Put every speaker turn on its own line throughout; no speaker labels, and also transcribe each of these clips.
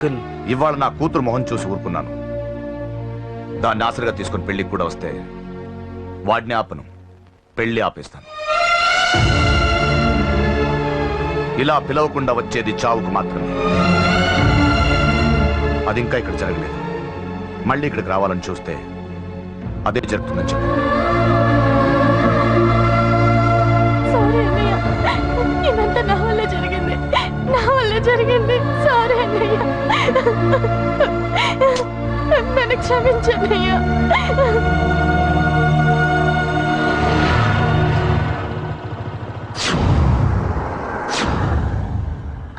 ఇవాళ నా కూతురు మొహం చూసి ఊరుకున్నాను. దాన్ని ఆసరిగా తీసుకుని పెళ్లికి కూడా వస్తే వాడిని ఆపను, పెళ్లి ఆపేస్తాను. ఇలా పిలవకుండా వచ్చేది చావుకు మాత్రమే. అది ఇంకా ఇక్కడ జరగలేదు. మళ్ళీ ఇక్కడికి రావాలని చూస్తే అదే జరుగుతుందని చెప్పి.
ఇదంతా నా వల్ల జరిగింది, నా వల్ల జరిగింది. సారీ అన్నయ్య, నన్ను క్షమించన్నయ్య.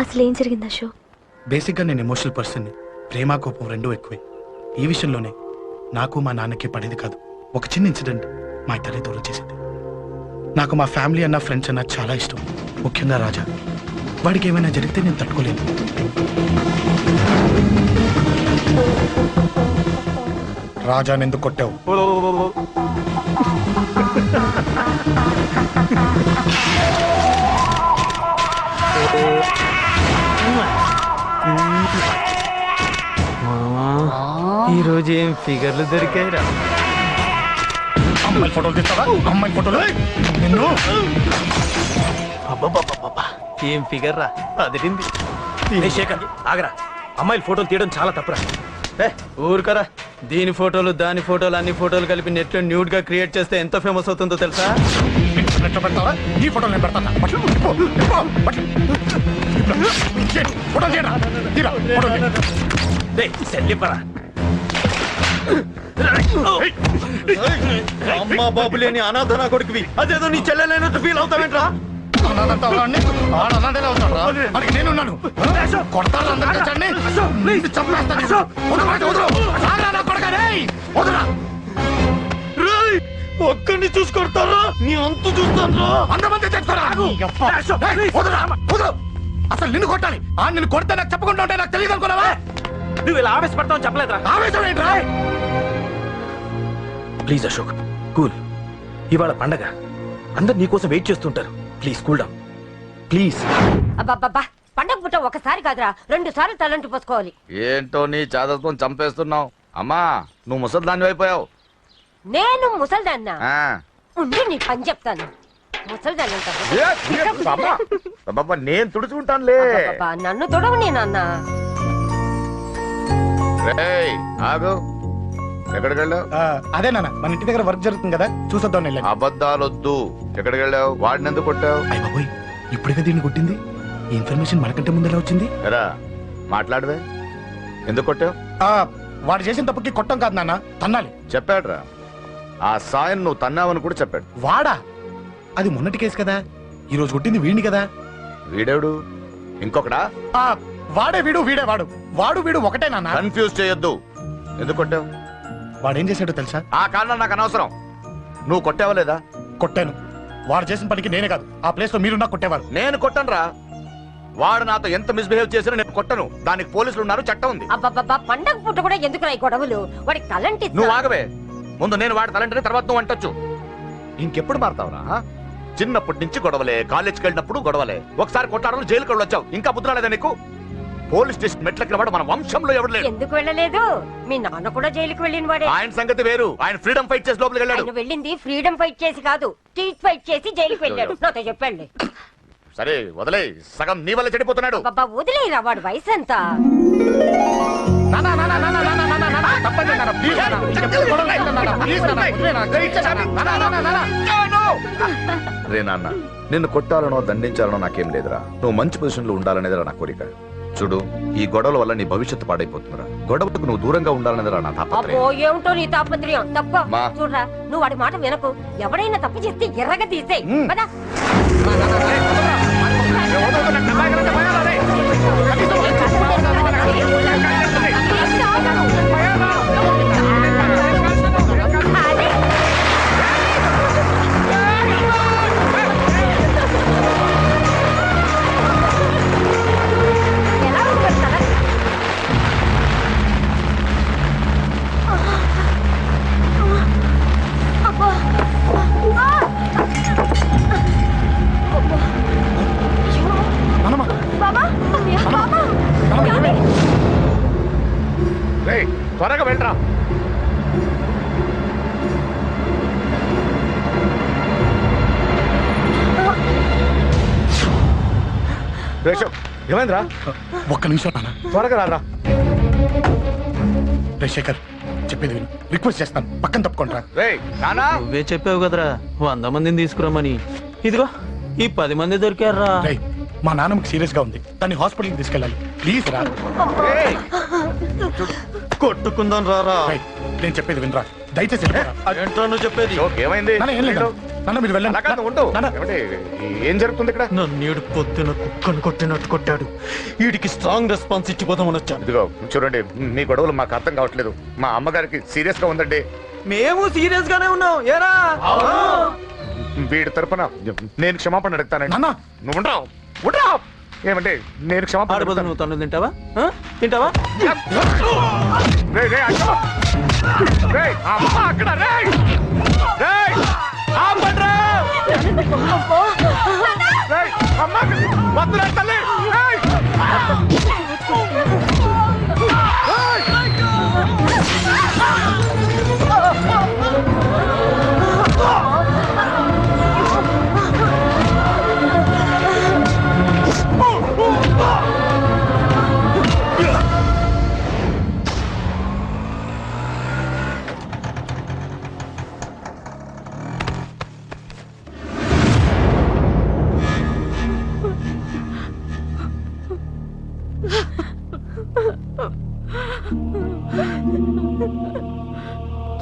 అసలు ఏం జరిగింది అశోక్?
బేసిక్గా నేను ఎమోషనల్ పర్సన్ని. ప్రేమ కోపం రెండూ ఎక్కువే. ఈ విషయంలోనే నాకు మా నాన్నకి పడేది కాదు. ఒక చిన్న ఇన్సిడెంట్ మా ఇద్దరి దూరం చేసింది. నాకు మా ఫ్యామిలీ అన్న ఫ్రెండ్స్ అన్న చాలా ఇష్టం, ముఖ్యంగా రాజా. వాడికి ఏమైనా జరిగితే నేను తట్టుకోలేను. రాజాని ఎందుకు కొట్టావు?
ఈరోజు ఏం ఫిగర్లు దొరికాయిరా?
అమ్మాయి ఫోటోలు తీస్తావా? అమ్మాయి ఫోటోలు నిన్ను.
అబ్బబ్బబ్బబ్బా, ఏం ఫిగర్ రా, అదిరింది.
శేఖర్ ఆగరా, అమ్మాయిల ఫోటోలు తీయడం చాలా తప్పురా.
ఊరుకరా, దీని ఫోటోలు దాని ఫోటోలు అన్ని ఫోటోలు కలిపి నెట్ లో న్యూడ్ గా క్రియేట్ చేస్తే ఎంత ఫేమస్ అవుతుందో తెలుసా?
పెడతావా? ఈ ఫోటోలు నేను పెడతాను.
అమ్మా బాబు లేని అనాథనా కొడుకువి, అదేదో నీ చెల్లెలైనట్టు ఫీల్ అవుతావేంట్రా?
నేనున్నాను.
ఒక్కడిని చూసుకొడతారా? నీ అంతు చూస్తాను.
అసలు నిన్ను కొట్టాలి. నిన్ను కొడితే నాకు చెప్పకుండా ఉంటే నాకు తెలియదు అనుకున్నావా?
నువ్వు ఇలా ఆవేశపడతావు చెప్పలేదురా.
ఆవేశం ఏంట్రా?
Please Ashok, cool. ఇవాళ పండగ, అందరు నీకోసం వెయిట్ చేస్తుంటారు. Please cool down, please.
అబ్బబ్బబ్బా, పండగ పుట్ట ఒకసారి కాదురా, 2 సార్లు తలంటి పోసుకోవాలి.
ఏంటో నీ చాదత్వం చంపేస్తున్నావు. అమ్మా, నువ్వు ముసల్దాన్ని అయిపోయావు.
నేను ముసల్దాన్నా? ఉండి నీ పని చెప్తాను. ముసల్దాన్ని
నేను తుడుచుకుంటానులే.
నన్ను తొడవు నే నాన్న.
ఆగు, ఎక్కడికి వెళ్ళావు?
అదే నాన్న, మన ఇంటి దగ్గర వర్క్ జరుగుతుంది కదా, చూసొద్దాం.
అబద్ధాలొద్దు. ఎక్కడికి వెళ్ళావు? వాడిని ఎందుకు కొట్టావు?
అయ్య బాబోయ్, ఇప్పుడే దీన్ని కొట్టింది. ఈ ఇన్ఫర్మేషన్ మనకంటే ముందర వచ్చింది.
ఎరా మాట్లాడవే, ఎందుకు కొట్టావు?
వాడు చేసిన తప్పుకి కొట్టం కాదు నాన్న, తన్నాలి.
చెప్పాడురా, ఆ సాయం నువ్వు తన్నావని కూడా చెప్పాడు.
వాడా? అది మొన్నటి కేసు కదా, ఈ రోజు కొట్టింది వీడిని కదా.
వీడేవుడు? ఇంకొకడా?
వాడే వీడు, వీడే వాడు. వాడు వీడు ఒకటే నాన్న.
కన్ఫ్యూజ్ చేయొద్దు. ఎందుకు కొట్టావు?
వాడేం చేశాడో తెలుసా?
ఆ కారణం నాకు అనవసరం. నువ్వు కొట్టావా లేదా?
కొట్టాను. వాడు చేసిన పనికి నేనే కాదు, ఆ ప్లేస్ లో మీరున్నా కొట్టేవారు.
నేను కొట్టనురా. వాడు నాతో ఎంత మిస్బిహేవ్ చేసినా నేను కొట్టను. దానికి పోలీసులు ఉన్నారు, చట్టం ఉంది.
అబ్బబ్బబ్బా, పండగ పుట్ట కూడా ఎందుకు రాయి గొడవలు? వాడికి తలంటి.
నువ్వు ఆగవే. ముందు నేను వాడి తలంటే తర్వాత నువ్వు అంటొచ్చు. ఇంకెప్పుడు మారుతావురా? చిన్నప్పటి నుంచి గొడవలే, కాలేజ్కి వెళ్ళినప్పుడు గొడవలే. ఒకసారి కొట్టాడని జైలుకి వచ్చావు, ఇంకా బుద్ధి రాలేదా నీకు? పోలీస్ స్టేషన్ మెట్లకి వాడు మన వంశంలో ఎవడు లేడు.
ఎందుకు వెళ్ళలేదు? మీ నాన్న కూడా జైలుకి వెళ్ళిన వాడే.
ఆయన సంగతి వేరు. ఆయన ఫ్రీడమ్ ఫైట్ చేసి లోపలికి వెళ్ళాడు.
ఆయన వెళ్ళింది ఫ్రీడమ్ ఫైట్ చేసి కాదు, స్ట్రీట్ ఫైట్ చేసి జైలుకి వెళ్ళాడు. నాతో చెప్పండి.
సరే వదిలే, సగం నీ వల్ల చెడిపోతున్నాడు.
బాబా వదిలేరా, వాడు వయసు ఎంత?
రే నాన్న, నిన్ను కొట్టాలనో దండించాలనో నాకేం లేదురా. నువ్వు మంచి పొజిషన్ లో ఉండాలనేదిరా నా కోరిక. చూడు, ఈ గొడవల వల్ల నీ భవిష్యత్తు పాడైపోతుందిరా. గొడవకు నువ్వు దూరంగా ఉండాలనేదిరా నా తాపత్రయం.
అబ్బో, ఏమిటో నీ తాపత్రయం. తప్ప చూడరా, నువ్వు వాడి మాట వినకు. ఎవడైనా తప్పు చేస్తే ఎర్రగా తీసేయ్. పద.
త్వరగా వెళ్ళరా. రేషవ్ ఏమైందిరా?
ఒక్క నిమిషం నాన్న.
త్వరగా రారా.
రే శేఖర్, చెప్పేది విను. రిక్వెస్ట్ చేస్తాను, పక్కన తప్పుకుంటారా.
రేయ్ నానా.
నువ్వే చెప్పావు కదరా 100 మందిని తీసుకురామని. ఇదిగో ఈ 10 మంది దొరికారా.
రే, మా నాన్నకి సీరియస్ గా ఉంది, దాన్ని హాస్పిటల్కి తీసుకెళ్ళాలి. ప్లీజ్ రా.
రేయ్,
కొట్టుకుందాం రారా.
రేయ్, నేను చెప్పేది వినరా, దయచేసి వెళ్ళిపోరా.
ఏంట్రా నువ్వు చెప్పేది?
జోక్ ఏమైంది?
నాన్న, ఏం లేదు నాన్న, మీరు వెళ్ళండి.
అలా కాదు, ఉండు.
నాన్న.
ఏమండి, ఏం జరుగుతుంది ఇక్కడ?
నన్ను పొద్దున కుక్కను కొట్టినట్టు కొట్టాడు. వీడికి స్ట్రాంగ్ రెస్పాన్స్ ఇచ్చిపోదామని వచ్చాను.
ఇదిగో చూడండి, మీ గొడవలు మాకు అర్థం కావట్లేదు. మా అమ్మగారికి సీరియస్ గా ఉందండి.
మేము సీరియస్ గానే ఉన్నాం. ఏరా
వీడి తరపున నేను క్షమాపణ అడుగుతానండి.
నాన్న.
నువ్వు ఉండరావు, ఉండరావు. ఏమంటే నేను క్షమాపణ
ఆడబోదు.
అడుగుతాను.
నువ్వు తను తింటావా? తింటావా?
రేయ్, రేయ్, అక్కడ. రేయ్, అమ్మ అక్కడ. రేయ్, రేయ్, ఆపండ్రా. రేయ్, అమ్మ అక్కడ. వద్దురా తల్లి. రేయ్.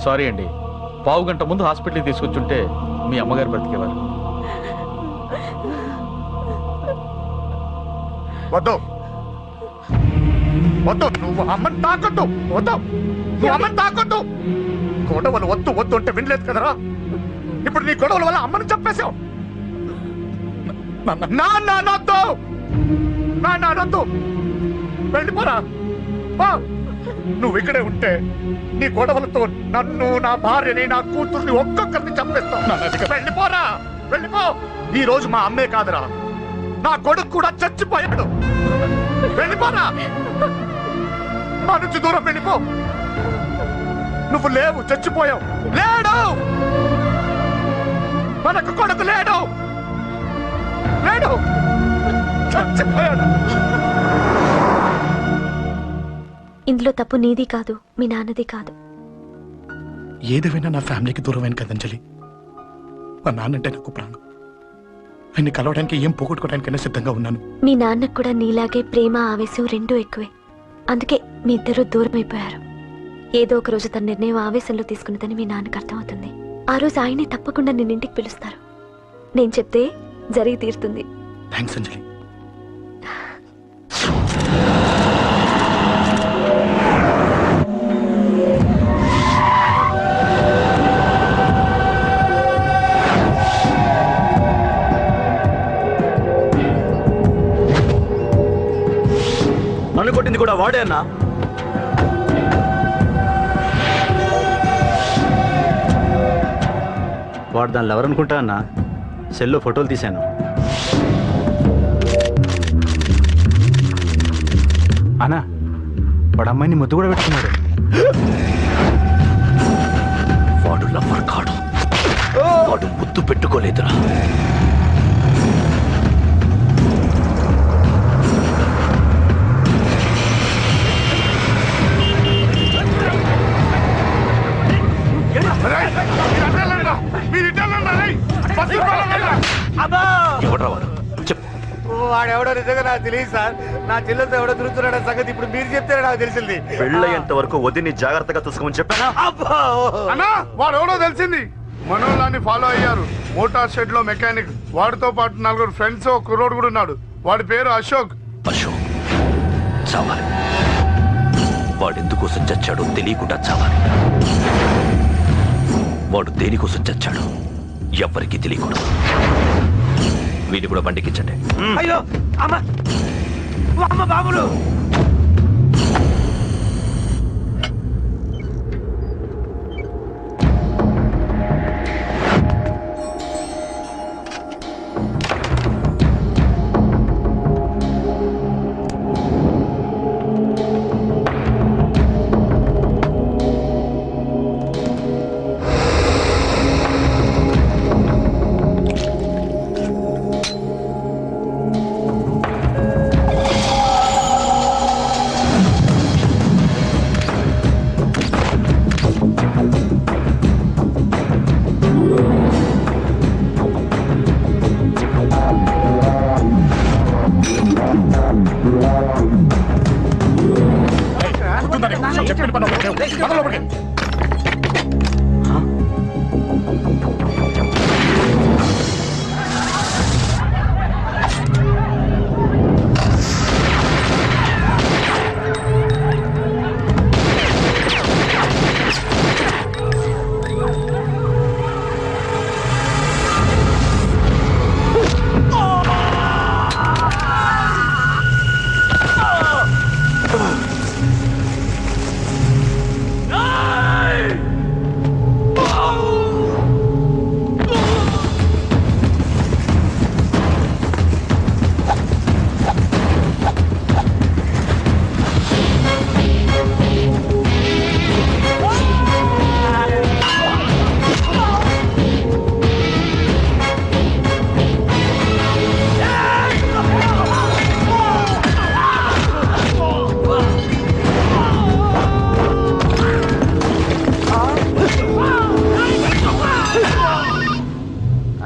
సారీ అండి, పావు గంట ముందు హాస్పిటల్కి తీసుకొచ్చుంటే మీ అమ్మగారు బ్రతికేవారు.
వద్దు, వద్దు, నువ్వు అమ్మని తాకొద్దు. వద్దు, నువ్వు అమ్మని తాకొద్దు. గొడవలు వద్దు వద్దు అంటే వినలేదు కదరా. ఇప్పుడు నీ గొడవల వల్ల అమ్మని చంపేశావు. నాన్నొద్దు, నాన్నొద్దు. వెళ్ళిపోరా. నువ్వు ఇక్కడే ఉంటే నీ గొడవలతో నన్ను, నా భార్యని, నా కూతుర్ని ఒక్కొక్కరిని చంపేస్తావు. వెళ్ళిపోరా, వెళ్ళిపో. ఈ రోజు మా అమ్మే కాదురా, నా కొడుకు కూడా చచ్చిపోయాడు. వెళ్ళిపోరా, మా నుంచి దూరం వెళ్ళిపో. నువ్వు లేవు, చచ్చిపోయావు. లేడు, మనకు కొడుకు లేడు, లేడు, చచ్చిపోయాడు.
ఇందులో తప్పు నీది కాదు, మీ నాన్నది కాదు.
ఏదేమైనా నా ఫ్యామిలీకి దూరమైన కదంజలి. మా నాన్నంటే నాకు ప్రాణం. ఆయన్ని కలవడానికి ఏం పోగొట్టుకోవడానికైనా సిద్ధంగా ఉన్నాను.
మీ నాన్నకు కూడా నీలాగే ప్రేమ, ఆవేశం రెండూ ఎక్కువే. అందుకే మీ ఇద్దరు దూరం అయిపోయారు. ఏదో ఒక రోజు తన నిర్ణయం ఆవేశంలో తీసుకున్నదని మీ నాన్నకు అర్థమవుతుంది. ఆ రోజు ఆయనే తప్పకుండా నిన్నింటికి పిలుస్తారు. నేను చెప్తే జరిగి తీరుతుంది.
థ్యాంక్స్ అంజలి.
నన్ను కొట్టింది కూడా వాడే అన్నా.
వాడు దానిలో ఎవరనుకుంటా అన్న, సెల్లో ఫోటోలు తీశాను. అన్నా, వాడు అమ్మాయిని ముద్దు కూడా పెట్టుకున్నాడు.
వాడు లవ్వర్ కాడు, వాడు ముద్దు పెట్టుకోలేదురా. ఎవడ్రా వాడు? చెప్పు.
వాడెవడో నిజంగా నాకు తెలియదు సార్. నా చెల్లెలతో ఎవడో తిరుగుతున్నాడన్న సంగతి ఇప్పుడు మీరు చెప్తే నాకు తెలిసింది.
పెళ్ళయ్యేంత వరకు వదిని జాగ్రత్తగా చూసుకోమని చెప్పానా?
అన్నా, వాడు ఎవడో తెలిసింది. మనోళ్ళని ఫాలో అయ్యారు. మోటార్ షెడ్ లో మెకానిక్, వాడితో పాటు 4 ఫ్రెండ్స్, ఒక కుర్రోడు కూడా ఉన్నాడు. వాడి పేరు అశోక్.
అశోక్ చావాలి. వాడెందుకోసం చచ్చాడో తెలియకుండా చావాలి. వాడు దేనికోసం చచ్చాడో ఎవ్వరికీ తెలియకూడదు. వీళ్ళు కూడా బండికించండి.
అయ్యో అమ్మ, అమ్మ బాబులు.
చెప్పిన పని ఒకటే. పద లోపలికి.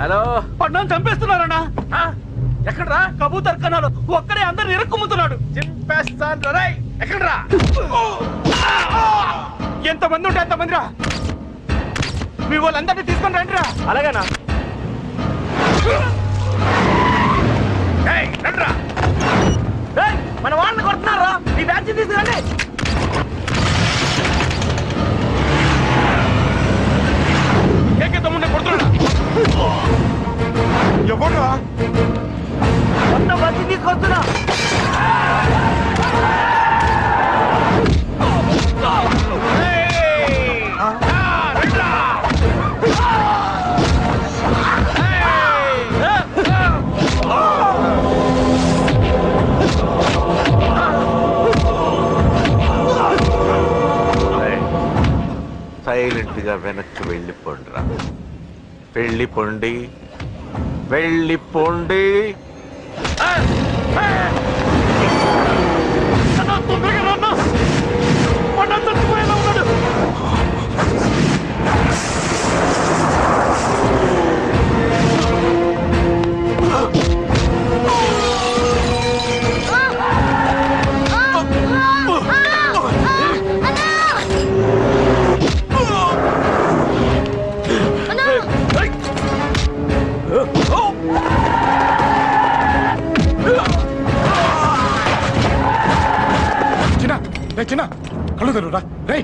హలో,
పడ్డాను చంపేస్తున్నారన్నా.
ఎక్కడ్రా?
కబూతర్ కన్నాలు ఒక్కడే అందరిని ఇరుక్కుముతున్నాడు.
చింపేస్తాను రే. ఎక్కడ్రా?
ఎంతమంది ఉంటే అంతమంది రా. మీ వాళ్ళందరినీ తీసుకొని రండి రా.
అలాగేనా?
మన వాళ్ళని కొడుతున్నారా? ఈ బ్యాచ్ తీసుకురండి. ఏకేతముండే కొడుతున్నా.
ఎవరు
మొన్న బస్సు తీసుకొస్తున్నా.
సైలెంట్ గా వెనక్కి వెళ్ళిపోండిరా. వెళ్ళిపోండి, వెళ్ళిపోండి.
చిన్న కళ్ళు తెరురా రే.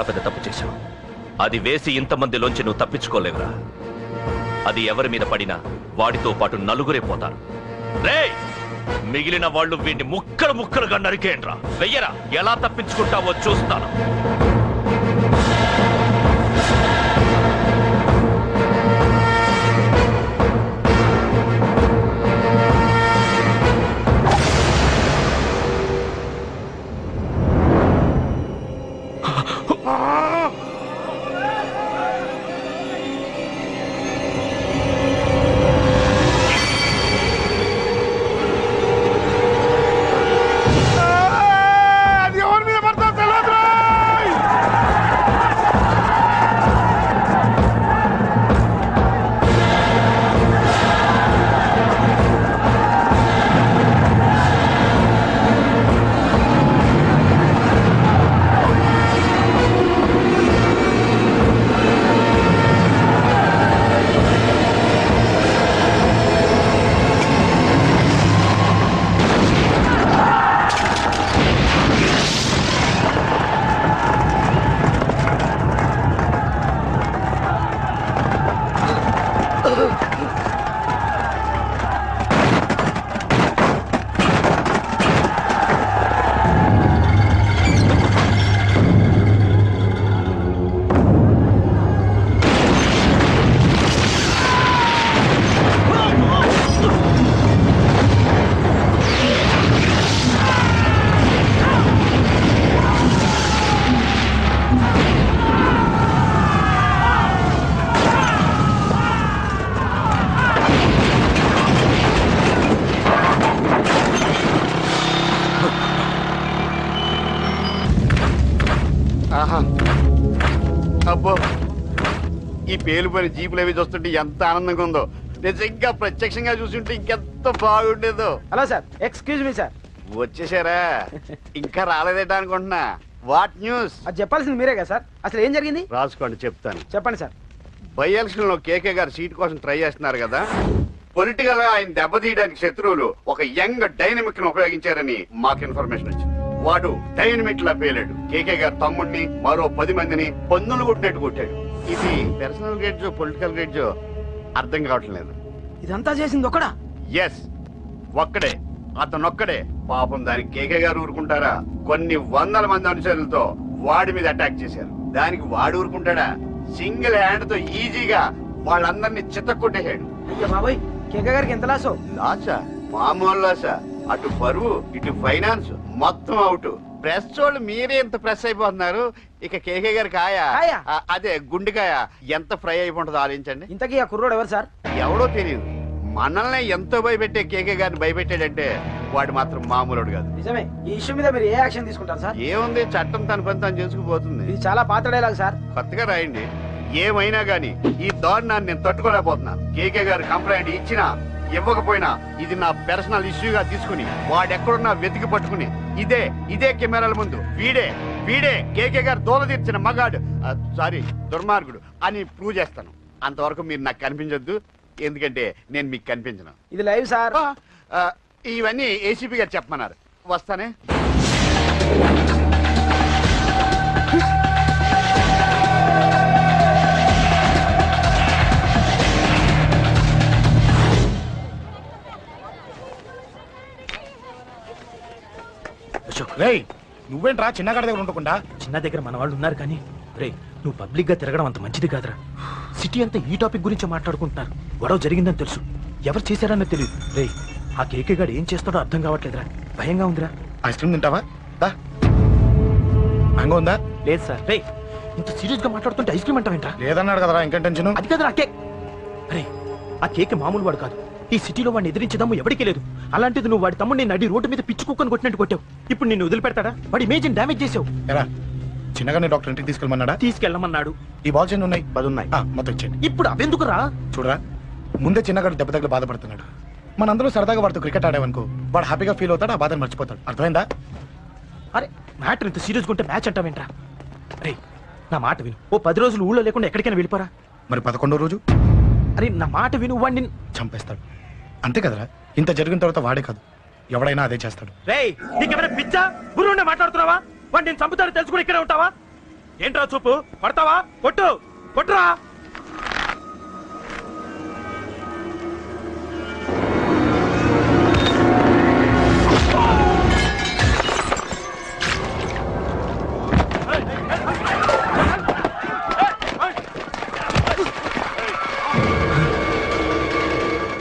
చాలా పెద్ద తప్పు చేశావు. అది వేసి ఇంతమందిలోంచి నువ్వు తప్పించుకోలేవురా. అది ఎవరి మీద పడినా వాడితో పాటు నలుగురే పోతారు. రేయ్, మిగిలిన వాళ్ళు వీడిని ముక్కలు ముక్కలుగా నరికేయండ్రా. వెయ్యరా, ఎలా తప్పించుకుంటావో చూస్తాను.
అబ్బో, ఈ పేలిపోయిన జీపులు అవి చూస్తుంటే ఎంత ఆనందంగా ఉందో. నిజంగా ప్రత్యక్షంగా చూస్తుంటే ఇంకెంత బాగుండేదో.
Hello sir, excuse me sir.
వచ్చేసారా? ఇంకా రాలేదేటా అనుకుంటున్నా. What news?
అది చెప్పాల్సింది మీరే కదా సార్. అసలు ఏం జరిగింది?
రాసుకోండి, చెప్తాను.
చెప్పండి సార్.
బై ఎలక్షన్ లో కేకే గారు సీట్ కోసం ట్రై చేస్తున్నారు కదా. పొలిటికల్ గా ఆయన దెబ్బతీయడానికి శత్రువులు ఒక యంగ్ డైనమిక్ ను ఉపయోగించారని మాకు ఇన్ఫర్మేషన్ వచ్చింది. వాడు డైనమిక్ లా పేలాడు. కేకే గారు తమ్ముడిని, మరో 10 మందిని పన్నులు కొట్టినట్టు కొట్టాడు. ఇది పర్సనల్ గ్రేడ్జో పొలిటికల్ గ్రేడ్జో అర్థం కావట్లేదు.
ఇదంతా చేసింది ఒకడా?
ఎస్, ఒక్కడే. అతనొక్కడే. పాపం దానికి కేకే గారు ఊరుకుంటారా? కొన్ని వందల మంది అనుచరులతో వాడి మీద అటాక్ చేశారు. దానికి వాడు ఊరుకుంటాడా? సింగిల్ హ్యాండ్ తో ఈజీగా వాళ్ళందరినీ చిత్తకొట్టేశాడు.
బాబాయ్, కేకే గారికి ఎంత లాసో?
లాసా? మామూలు లాసా? అటు పరువు, ఇటు ఫైనాన్స్, మొత్తం అవుట్. ప్రెస్ వాళ్ళు మీరే ఎంత ప్రెస్ అయిపోతున్నారు. ఇక కేకే గారి కాయ, అదే గుండెకాయ ఎంత ఫ్రై అయిపోతుందో ఆలోచించండి.
ఇంతకీ ఆ కుర్రోడు ఎవరు సార్?
ఎవడో తెలియదు. మనల్ని ఎంతో భయపెట్టే కేకే గారిని భయపెట్టాడంటే వాడు మాత్రం మామూలుడు కాదు.
నిజమే. ఈ ఇష్యూ మీద మీరు ఏ యాక్షన్ తీసుకుంటారు సార్?
ఏముంది, చట్టం తన పని తను చేసుకుపోతుంది.
ఇది చాలా పాత డైలాగ్ సార్.
కొత్తగా రాయండి. ఏమైనా గానీ ఈ దారుణాన్ని నేను తట్టుకోలేకపోతున్నాను. కేకే గారు కంప్లైంట్ ఇచ్చినా ఇవ్వకపోయినా ఇది నా పర్సనల్ ఇష్యూగా తీసుకుని వాడెక్కడున్నా వెతికి పట్టుకుని ఇదే కెమెరాల ముందు వీడే కేకే గారు దోల తీర్చిన మగాడు, సారీ దుర్మార్గుడు అని ప్రూవ్ చేస్తాను. అంతవరకు మీరు నాకు కనిపించొద్దు, ఎందుకంటే నేను మీకు కనిపించను.
ఇది లైవ్ సార్.
ఇవన్నీ ఏసీపీ గారు చెప్పమన్నారు. వస్తానే.
రేయ్, నువ్వేంట్రా చిన్నగాడి దగ్గర ఉండకుండా?
చిన్న దగ్గర మన వాళ్ళు ఉన్నారు కానీ రే, నువ్వు పబ్లిక్ గా తిరగడం అంత మంచిది కాదురా. సిటీ అంతా ఈ టాపిక్ గురించి మాట్లాడుకుంటున్నారు. గొడవ జరిగిందని తెలుసు, ఎవరు చేశారన్న తెలియదు. రే, ఆ కేకే గాడు ఏం చేస్తాడో అర్థం కావట్లేదురా. భయంగా ఉందిరా.
ఐస్ క్రీమ్ తింటావా? మ్యాంగో ఉందా?
లేదు సార్. రే, ఇంత సీరియస్ గా మాట్లాడుతుంటే ఐస్ క్రీమ్ అంటావేంట్రా?
లేదన్నాడు కదరా, ఇంకా టెన్షన్.
అది కదరా కేక్. రే, ఆ కేక్ మామూలు వాడు కాదు. ఈ సిటీలో వాడిని ఎదిరించదమ్ము ఎవరికీ లేదు. అలాంటిది నువ్వు వాడి తమ్ముడిని నడి రోడ్డు మీద పిచ్చి కుక్కని కొట్టినట్టు కొట్టావు. ఇప్పుడు నిన్ను వదిలిపెడతాడా? వాడి ఇమేజ్ డ్యామేజ్ చేసావు.
ఎరా, చిన్నగానే డాక్టర్ ఇంటికి తీసుకెళ్ళమన్నాడా?
తీసుకెళ్ళమన్నాడు.
ఈ బాల్స్ ఎన్ని ఉన్నాయి? 10 ఉన్నాయి. మొత్తం ఇచ్చేయండి.
ఇప్పుడు అవెందుకురా?
చూడరా, ముందే చిన్నగాడు దెబ్బ తగిలి బాధపడుతున్నాడు. మనందరూ సరదాగా వాడితో క్రికెట్ ఆడామనుకో, వాడు హ్యాపీగా ఫీల్ అవుతాడు, ఆ బాధను మర్చిపోతాడు. అర్థమైందా?
అరే, మ్యాటర్ ఇంత సీరియస్గా ఉంటే మ్యాచ్ అంటావేంట్రా? రే, నా మాట విను. ఓ 10 రోజులు ఊళ్ళో లేకుండా ఎక్కడికైనా వెళ్ళిపోరా.
మరి 11వ రోజు?
అరే, నా మాట విను. వాడిని
చంపేస్తాడు. అంతే కదరా? ఇంత జరిగిన తర్వాత వాడే కాదు, ఎవడైనా అదే చేస్తాడు.
రేయ్, నీకేమైనా పిచ్చా? గురువునే మాట్లాడుతున్నావా? వాడు నేను చంపుతాను తెలుసుకుని ఇక్కడే ఉంటావా? ఏంట్రా చూపు? పడతావా? కొట్టు, కొట్టురా.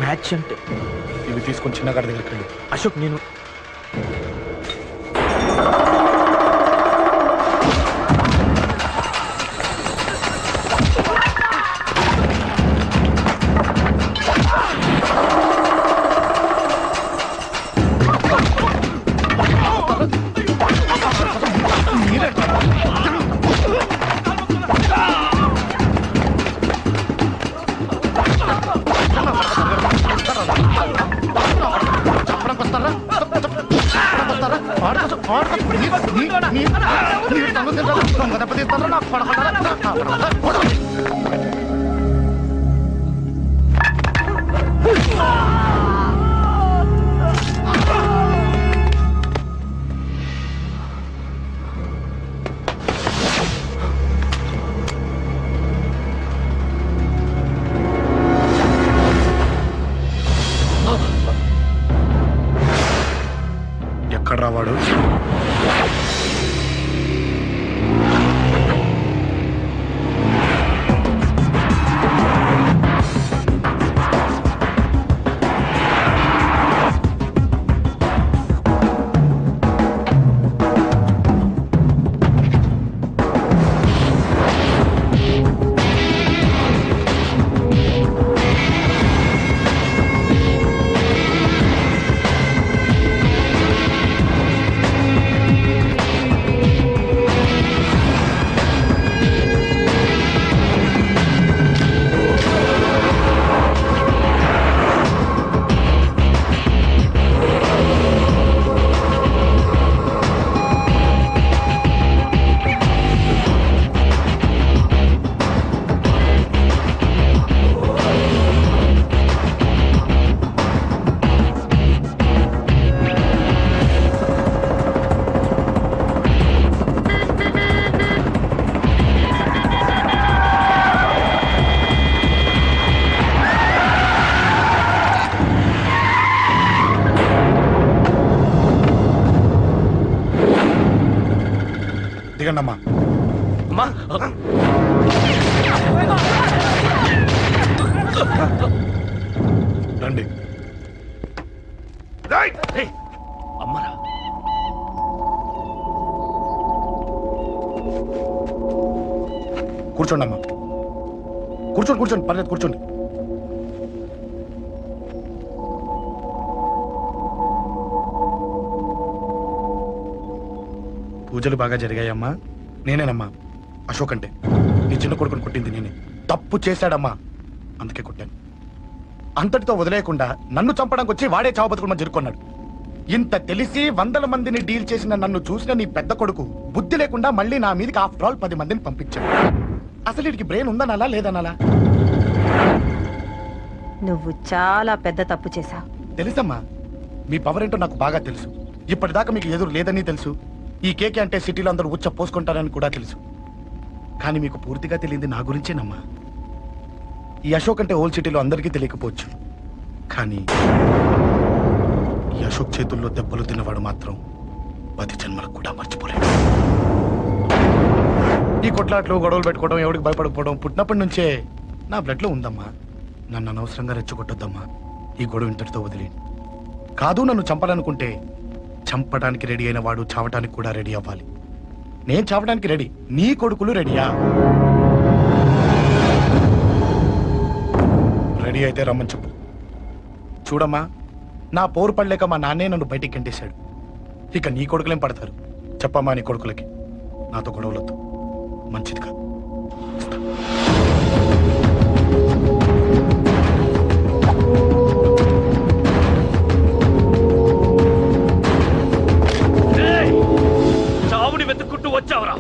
మ్యాచ్ అంటే
ఇవి తీసుకొని చిన్నగాడి దగ్గరికి వెళ్ళు.
అశోక్, నేను
ఎక్కడ రావాడు? దిగండమ్మా. రండి.
అమ్మరా,
కూర్చోండి అమ్మా. కూర్చోండి కూర్చోండి, పర్లేదు కూర్చోండి. పూజలు బాగా జరిగాయమ్మా? నేనేనమ్మా అశోక్ అంటే. నీ చిన్న కొడుకుని కొట్టింది నేనే. తప్పు చేశాడమ్మా, అందుకే కొట్టాను. అంతటితో వదిలేయకుండా నన్ను చంపడానికి వచ్చి వాడే చావు బతుకులు మధ్య ఇరుక్కున్నాడు. ఇంత తెలిసి 100 మందిని డీల్ చేసిన నన్ను చూసిన నీ పెద్ద కొడుకు బుద్ధి లేకుండా మళ్ళీ నా మీదకి ఆఫ్టర్ ఆల్ 10 మందిని పంపించాడు. అసలు వీడికి బ్రెయిన్ ఉందనాలా లేదనాలా?
నువ్వు చాలా పెద్ద తప్పు చేశావు.
తెలుసమ్మా, మీ పవర్ ఏంటో నాకు బాగా తెలుసు. ఇప్పటిదాకా మీకు ఎదురు లేదని తెలుసు. ఈ కేకే అంటే సిటీలో అందరూ ఉచ్చ పోసుకుంటారని కూడా తెలుసు. కానీ మీకు పూర్తిగా తెలియంది నా గురించేనమ్మా. ఈ అశోక్ అంటే ఓల్డ్ సిటీలో అందరికీ తెలియకపోవచ్చు, కానీ ఈ అశోక్ చేతుల్లో దెబ్బలు తిన్నవాడు మాత్రం 10 జన్మలకు కూడా మర్చిపోలేడు. ఈ కొట్లాట్లు గొడవలు పెట్టుకోవడం, ఎవరికి భయపడకపోవడం పుట్టినప్పటి నుంచే నా బ్లడ్ లో ఉందమ్మా. నన్ను అనవసరంగా రెచ్చగొట్టొద్దమ్మా. ఈ గొడవ ఇంతటితో వదిలే. కాదు, నన్ను చంపాలనుకుంటే చంపడానికి రెడీ అయిన వాడు చావటానికి కూడా రెడీ అవ్వాలి. నేను చావడానికి రెడీ, నీ కొడుకులు రెడీయా? రెడీ అయితే రమ్మని చెప్పు. చూడమ్మా, నా పోరు పడలేక మా నాన్నే నన్ను బయటికి గంటేశాడు. ఇక నీ కొడుకులేం పడతారు? చెప్పమ్మా నీ కొడుకులకి నాతో గొడవలొద్దు, మంచిది కాదు.
చావుని వెతుక్కుంటూ వచ్చావురా.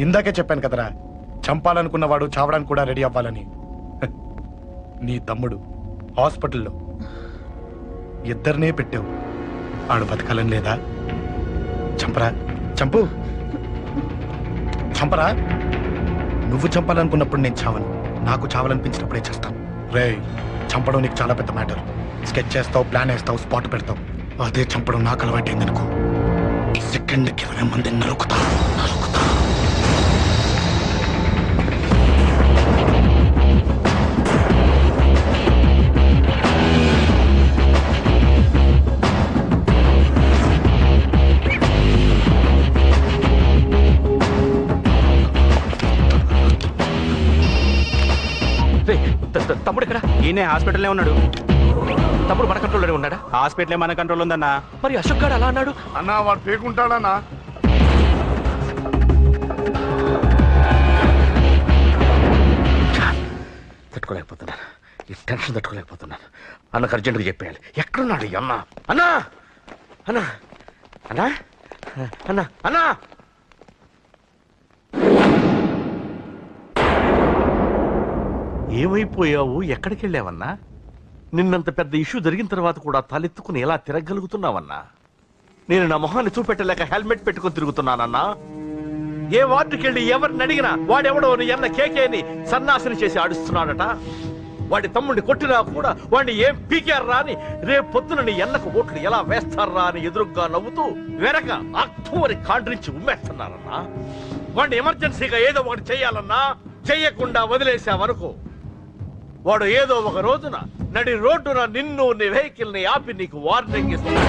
ఇందాకే చెప్పాను కదరా, చంపాలనుకున్నవాడు చావడానికి కూడా రెడీ అవ్వాలని. నీ తమ్ముడు హాస్పిటల్లో ఇద్దరినే పెట్టావు. ఆడు బతకాలని లేదా? చంపరా, చంపు. చంపరా? నువ్వు చంపాలనుకున్నప్పుడు నేను చావను, నాకు చావాలనిపించినప్పుడే చేస్తాను. రే, చంపడం నీకు చాలా పెద్ద మ్యాటర్. స్కెచ్ చేస్తావు, ప్లాన్ వేస్తావు, స్పాట్ పెడతావు. అదే చంపడం నాకు అలవాటైందనుకో, సెకండ్కి 20 మందిని నరుకుతా.
తమ్ముడు ఇక్కడ?
ఈయనే హాస్పిటల్లో ఉన్నాడు.
తమ్ముడు మన కంట్రోల్లోనే ఉన్నాడా?
హాస్పిటలే మన కంట్రోల్ ఉందన్నా.
మరి అశోక్ గారు అలా అన్నాడు?
అన్నా వాడు పేకుంటాడన్నా.
తట్టుకోలేకపోతున్నాను, ఈ టెన్షన్ తట్టుకోలేకపోతున్నాను. అన్నకు అర్జెంటుగా చెప్పేయాలి. ఎక్కడున్నాడు ఈ అన్న? అన్నా అన్నా అన్నా అన్నా అన్నా
ఏమైపోయావు? ఎక్కడికి వెళ్ళావన్నా? నిన్నంత పెద్ద ఇష్యూ జరిగిన తర్వాత కూడా తలెత్తుకుని ఎలా తిరగలుగుతున్నావన్నా? నేను నా మొహాన్ని చూపెట్టలేక హెల్మెట్ పెట్టుకుని తిరుగుతున్నానన్నా. ఏ వార్డుకి వెళ్ళి ఎవరిని అడిగినా వాడెవడో నీ అన్న కేకేని సన్నాసిని చేసి ఆడిస్తున్నాడట. వాడి తమ్ముడిని కొట్టినా కూడా వాడిని ఏం పీకారా అని రేపు పొద్దున నీ అన్నకు ఓట్లు ఎలా వేస్తారా అని ఎదురుగ్గా నవ్వుతూ వెనక అక్టోబరి కాండ్రించి ఉమ్మేస్తున్నారన్నా. వాడిని ఎమర్జెన్సీగా ఏదో ఒకటి చెయ్యాలన్నా, చెయ్యకుండా వదిలేసావనుకో వాడు ఏదో ఒక రోజున నడి రోడ్డున నిన్ను నీ వెహికల్ ని ఆపి నీకు వార్నింగ్ ఇస్తాడు.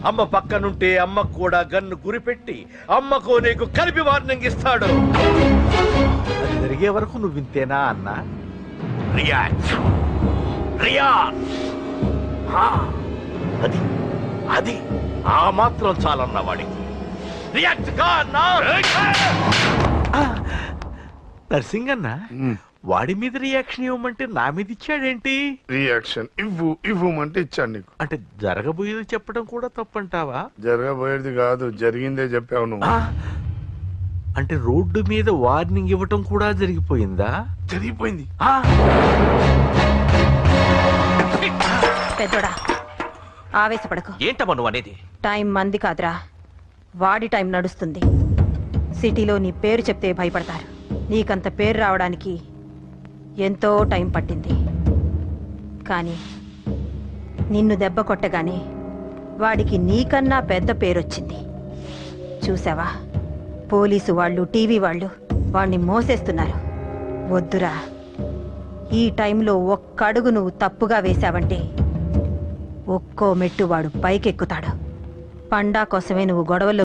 అమ్మ పక్కనుంటే అమ్మకు కూడా గన్ను గురిపెట్టి అమ్మకు నీకు కలిపి వార్నింగ్ ఇస్తాడు. అది జరిగే వరకు నువ్వు వింతేనా అన్నా? రియాక్ట్ అది అది ఆ మాత్రం చాలన్నా వాడికి. రియాక్ట్ గా అన్నా. నర్సింగ్ అన్నా, వాడి మీద రియాక్షన్ ఇవ్వమంటే నా మీద ఇచ్చాడేంటి?
రియాక్షన్ ఇవ్వమంటే ఇచ్చాడు నీకు.
అంటే జరగబోయేది చెప్పడం కూడా తప్పంటావా?
జరగబోయేది కాదు, జరిగిందే చెప్పావు నువ్వు.
అంటే రోడ్డు మీద వార్నింగ్ ఇవ్వటం కూడా జరిగిపోయిందా?
జరిగిపోయింది.
పెద్దోడా, ఆవేశపడకు.
ఏంటమ్మా నువ్వు అనేది?
టైం మంది కాదురా, వాడి టైం నడుస్తుంది. సిటీలో నీ పేరు చెప్తే భయపడతారు. నీకంత పేరు రావడానికి ఎంతో టైం పట్టింది. కానీ నిన్ను దెబ్బ కొట్టగానే వాడికి నీకన్నా పెద్ద పేరొచ్చింది. చూసావా, పోలీసు వాళ్ళు, టీవీ వాళ్ళు వాడిని మోసేస్తున్నారు. వద్దురా, ఈ టైంలో ఒక్క అడుగు నువ్వు తప్పుగా వేశావంటే ఒక్కో మెట్టు వాడు పైకెక్కుతాడు. పండా కోసమే నువ్వు గొడవల్లో